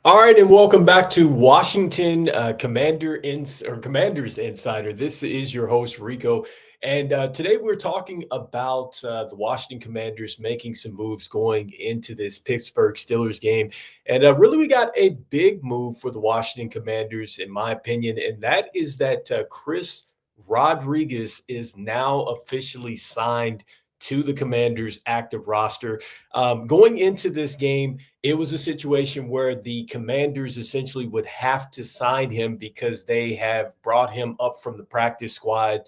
All right, and welcome back to Washington Commanders Insider. This is your host Rico, and today we're talking about the Washington Commanders making some moves going into this Pittsburgh Steelers game, and really we got a big move for the Washington Commanders, in my opinion, and that is that Chris Rodriguez is now officially signed to the Commanders' active roster. Going into this game, it was a situation where the Commanders essentially would have to sign him because they have brought him up from the practice squad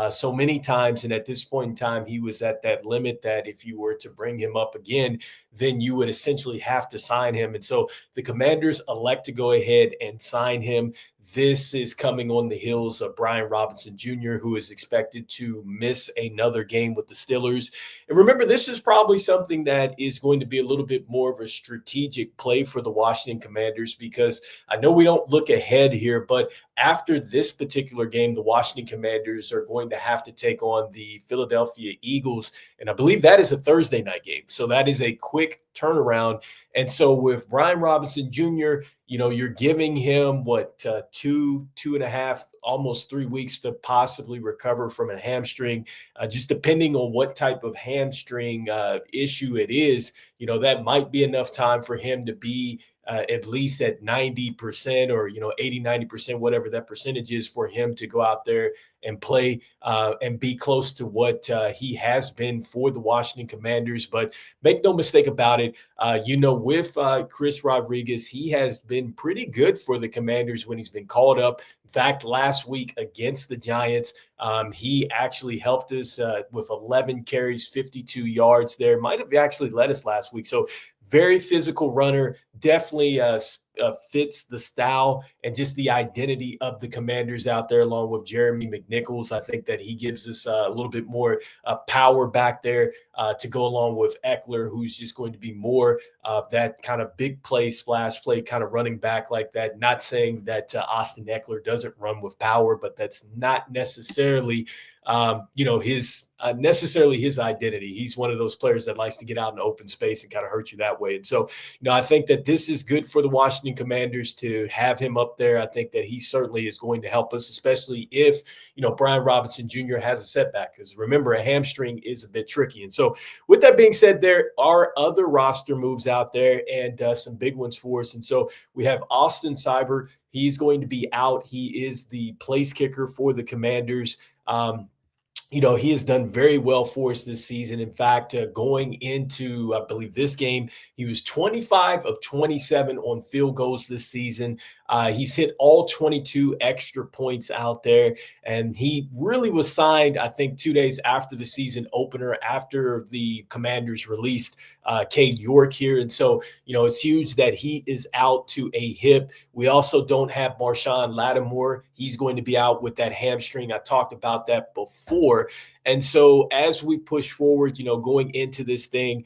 so many times. And at this point in time, he was at that limit that if you were to bring him up again, then you would essentially have to sign him. And so the Commanders elect to go ahead and sign him. This is coming on the heels of Brian Robinson Jr., who is expected to miss another game with the Steelers. And remember, this is probably something that is going to be a little bit more of a strategic play for the Washington Commanders, because I know we don't look ahead here, but after this particular game, the Washington Commanders are going to have to take on the Philadelphia Eagles. And I believe that is a Thursday night game. So that is a quick turnaround. And so with Brian Robinson Jr., you're giving him two and a half, almost 3 weeks to possibly recover from a hamstring, just depending on what type of hamstring issue it is. That might be enough time for him to be at least at 90% or 80, 90%, whatever that percentage is, for him to go out there and play and be close to what he has been for the Washington Commanders. But make no mistake about it, with Chris Rodriguez, he has been pretty good for the Commanders when he's been called up. In fact, last week against the Giants, he actually helped us with 11 carries, 52 yards there. Might have actually led us last week. So very physical runner, definitely fits the style and just the identity of the Commanders out there, along with Jeremy McNichols. I think that he gives us a little bit more power back there to go along with Eckler, who's just going to be more of that kind of big play, splash play, kind of running back like that. Not saying that Austin Eckler doesn't run with power, but that's not necessarily his identity. He's one of those players that likes to get out in open space and kind of hurt you that way. And so, I think that this is good for the Washington Commanders to have him up there. I think that he certainly is going to help us, especially if, Brian Robinson Jr. has a setback, because remember, a hamstring is a bit tricky. And so with that being said, there are other roster moves out there and some big ones for us. And so we have Austin Cyber. He's going to be out. He is the place kicker for the Commanders. He has done very well for us this season. In fact, going into, I believe, this game, he was 25 of 27 on field goals this season. He's hit all 22 extra points out there. And he really was signed, I think, 2 days after the season opener, after the Commanders released Cade York here. And so, it's huge that he is out to a hip. We also don't have Marshawn Lattimore. He's going to be out with that hamstring. I talked about that before. And so as we push forward, going into this thing,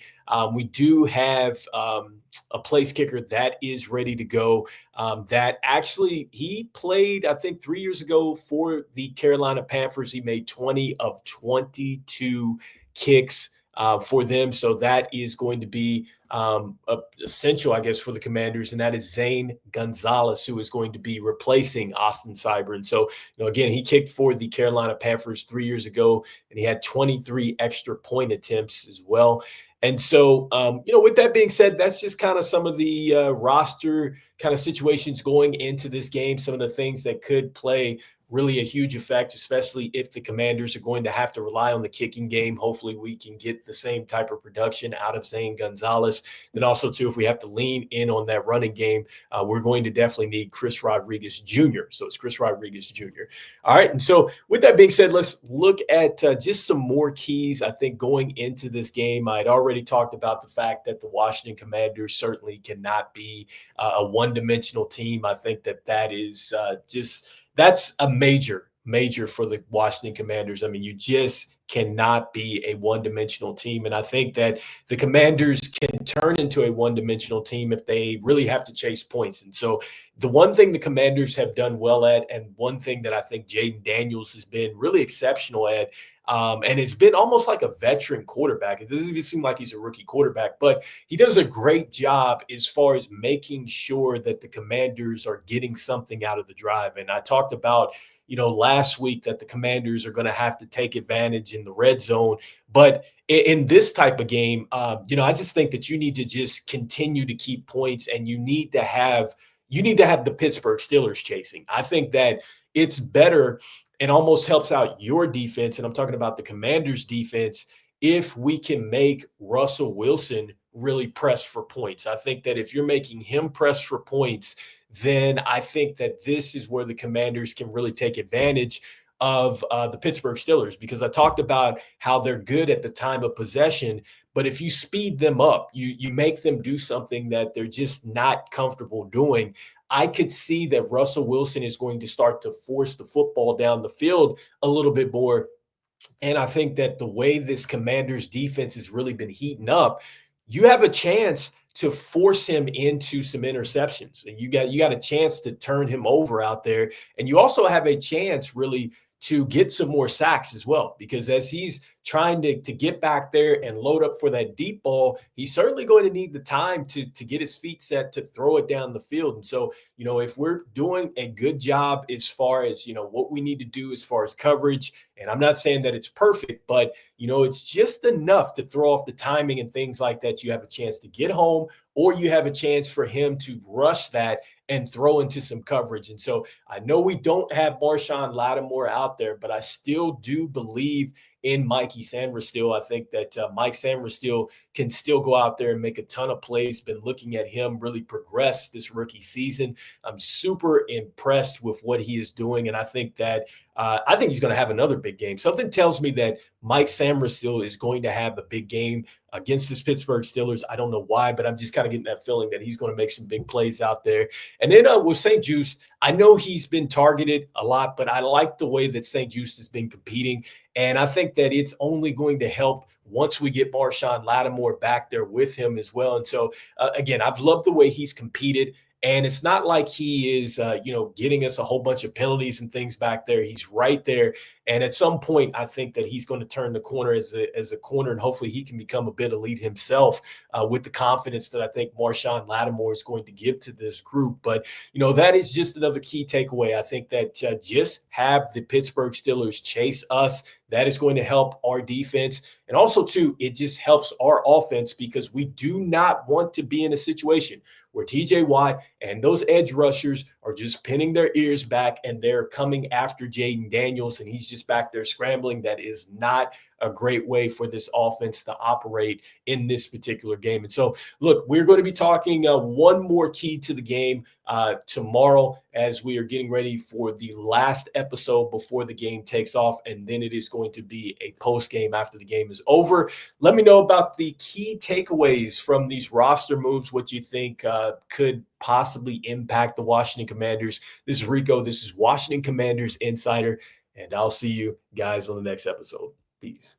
we do have a place kicker that is ready to go. That actually he played, I think, 3 years ago for the Carolina Panthers. He made 20 of 22 kicks for them. So that is going to be essential, I guess, for the Commanders. And that is Zane Gonzalez, who is going to be replacing Austin Cyber. And so, again, he kicked for the Carolina Panthers 3 years ago, and he had 23 extra point attempts as well. And so, with that being said, that's just kind of some of the roster kind of situations going into this game, some of the things that could play really a huge effect, especially if the Commanders are going to have to rely on the kicking game. Hopefully we can get the same type of production out of Zane Gonzalez. Then also, too, if we have to lean in on that running game, we're going to definitely need Chris Rodriguez Jr. So it's Chris Rodriguez Jr. All right. And so with that being said, let's look at just some more keys, I think, going into this game. I'd already talked about the fact that the Washington Commanders certainly cannot be a one-dimensional team. I think that is that's a major for the Washington Commanders. I mean, you just cannot be a one-dimensional team. And I think that the Commanders can turn into a one-dimensional team if they really have to chase points. And so the one thing the Commanders have done well at, and one thing that I think Jaden Daniels has been really exceptional at, And it's been almost like a veteran quarterback. It doesn't even seem like he's a rookie quarterback, but he does a great job as far as making sure that the Commanders are getting something out of the drive. And I talked about, last week that the Commanders are going to have to take advantage in the red zone. But in this type of game, I just think that you need to just continue to keep points, and you need to have the Pittsburgh Steelers chasing. I think that it's better and almost helps out your defense, and I'm talking about the Commanders defense, if we can make Russell Wilson really press for points. I think that if you're making him press for points, then I think that this is where the Commanders can really take advantage of the Pittsburgh Steelers, because I talked about how they're good at the time of possession. But if you speed them up, you make them do something that they're just not comfortable doing. I could see that Russell Wilson is going to start to force the football down the field a little bit more. And I think that the way this Commanders defense has really been heating up, you have a chance to force him into some interceptions. And you got a chance to turn him over out there. And you also have a chance really to get some more sacks as well, because as he's trying to get back there and load up for that deep ball, he's certainly going to need the time to get his feet set to throw it down the field. And so, if we're doing a good job as far as, what we need to do as far as coverage, and I'm not saying that it's perfect, but, it's just enough to throw off the timing and things like that. You have a chance to get home, or you have a chance for him to rush that and throw into some coverage. And so I know we don't have Marshawn Lattimore out there, but I still do believe in Mikey Sainristil. I think that Mike Sainristil can still go out there and make a ton of plays. Been looking at him really progress this rookie season. I'm super impressed with what he is doing, and I think that he's going to have another big game. Something tells me that Mike Sainristil is going to have a big game against this Pittsburgh Steelers. I don't know why, but I'm just kind of getting that feeling that he's going to make some big plays out there. And then with St. Juice, I know he's been targeted a lot, but I like the way that St. Juice has been competing. And I think that it's only going to help once we get Marshawn Lattimore back there with him as well. And so, again, I've loved the way he's competed. And it's not like he is, getting us a whole bunch of penalties and things back there. He's right there. And at some point, I think that he's going to turn the corner as a corner, and hopefully he can become a bit elite himself with the confidence that I think Marshawn Lattimore is going to give to this group. But, that is just another key takeaway. I think that just have the Pittsburgh Steelers chase us. That is going to help our defense. And also, too, it just helps our offense, because we do not want to be in a situation where TJ Watt and those edge rushers are just pinning their ears back and they're coming after Jaden Daniels and he's just back there scrambling. That is not a great way for this offense to operate in this particular game. And so, look, we're going to be talking one more key to the game tomorrow as we are getting ready for the last episode before the game takes off. And then it is going to be a post game after the game is over. Let me know about the key takeaways from these roster moves, what you think could possibly impact the Washington Commanders. This is Rico. This is Washington Commanders Insider, and I'll see you guys on the next episode. Peace.